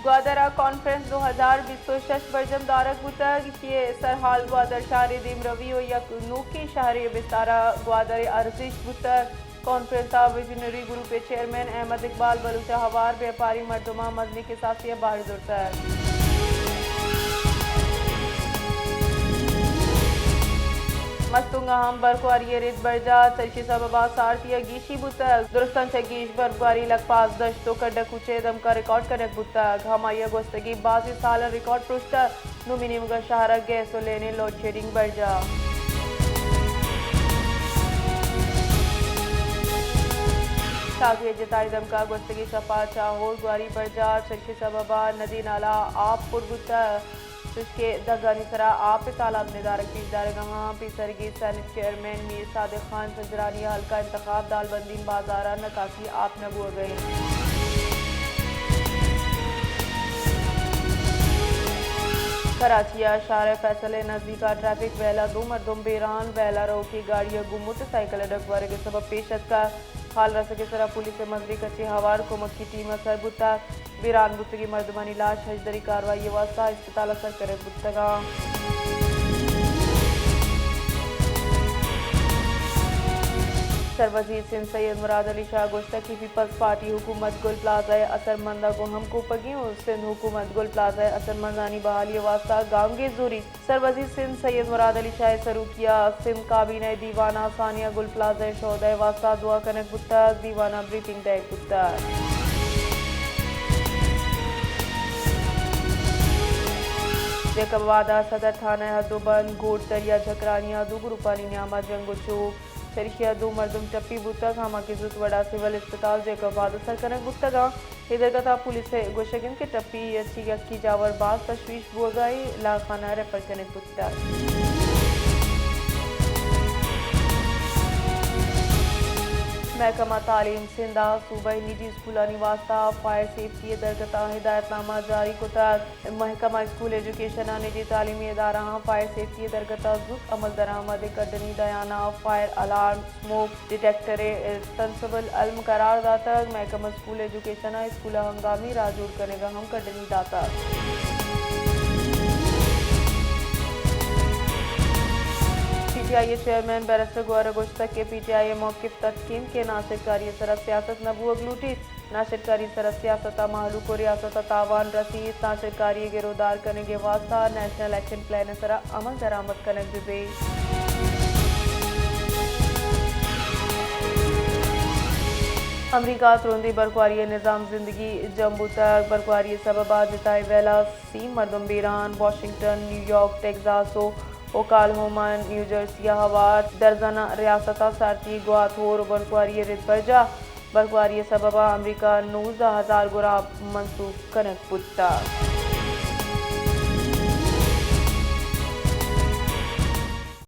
ग्वादरा conference 2026 बर्जम दारक बुतग ये सरहाल ग्वादर शहर दीम रवि और यक नोकी शहर बिस्तारा ग्वादर अर्जिश बुतग कॉन्फ्रेंस विजनरी ग्रुप के चेयरमैन अहमद इकबाल बलूच हवार व्यापारी मर्दुमा मजनी के साथ बाहर जुड़ता है। मस्तुंगा हम बर्फबारी रित बर्जा चर्ची सबबा सारतिया गीशी बुतक दुरुस्तन से गीश बर्फबारी लग पास दश तो कड़क कुचे दम का रिकॉर्ड करक बुतक हमाया गोस्तगी बाजी साल रिकॉर्ड पुष्टर नुमिनी मुगा शहर गैस लेने लोड शेडिंग बर्जा शादी जताई दम का गोस्तगी शपा चाहोर ग्वारी बर्जा चर्ची सबबा नदी नाला आप पुरबुतक उसके दगानिसरा आप तालाब निदारक पीसदारगहाँ पीसरगी सैनिक चेयरमैन मीर सादिक खान सजरानिया हल्का इंतखाब दालबंदी बाजारा नकासी आप नबुआ गए। कराचिया शार फैसले नजदीका ट्रैफिक वैला दो मर्दुम बेरान वैला रो की गाड़ियां गुम मोटरसाइकिल डकवारे के सबब पेशत का हाल रस के सरा पुलिस मजरी कच्चे हवार को मक्की टीम असर बुता वीरान बुतगी मर्दमानी लाश हजदरी कार्रवाई वास्ता अस्पताल असर करे बुतगा सरवजीर सिंह सैयद मुराद अली शाह गोश्ता की पीपल्स पार्टी हुकूमत गुल प्लाजा असरमंदा को हमको पगी और सिंध हुकूमत गुल प्लाजा असरमंदानी बहाली वास्ता गांगे जोरी सरवजीर सिंह सैयद मुराद अली शाह सरू किया सिंध काबीना दीवाना सानिया गुल प्लाजा शोदा वास्ता दुआ कनक बुत्ता दीवाना ब्रीफिंग दै बुत्ता जेकबादा सदर थाना हदोबंद गोट दरिया झकरानिया दो ग्रुपानी न्यामा जंगुचो शरीखिया दो मर्दुम चप्पी बुतक हामा की जुत वड़ा सिविल अस्पताल जेकबाद सरकनक बुतगा इधर कथा पुलिस से गोशगिन के टप्पी अच्छी अक्की जावर बाज तशवीश बुआगाई लाखाना रेफर कनक बुतक महकमा तालीम सिंधा सूबाई निजी स्कूलानी वास्ता फायर सेफ्टी दरकता हिदायतनामा जारी कोता महकमा स्कूल एजुकेशन निजी तालीमी इदारा फायर सेफ्टी दरकता जुक अमल दरामद कटनी दयाना फायर अलार्म स्मोक डिटेक्टर तंसबल अलम करार दाता महकमा स्कूल एजुकेशन स्कूल हंगामी राजूर करेगा हम कटनी दाता पीटीआई चेयरमैन बैरिस्टर गौरव गोश्तक के पीटीआई मौक़िफ़ तस्कीम के नासिरकारी सरत सियासत नबूअ ग्लूटीस नासिरकारी सरत सियासत माहलू को रियासत तावान रसीद नासिरकारी गिरोदार करने के वास्ता नेशनल एक्शन प्लान सरा अमल दरामद करने दिबे अमरीका तुरंदी बर्फबारी निज़ाम जिंदगी जम्मू तक बर्फबारी सबबा जिताए वेला सी मर्दम बीरान वाशिंगटन न्यूयॉर्क टेक्सासो ओकालहोमा न्यू जर्सी हवार दर्जना रियासता सारती गुआथोर बर्फबारी रित बर्जा बर्फबारी सबबा अमरीका 19,000 गुराब मनसूख कनक पुत्ता।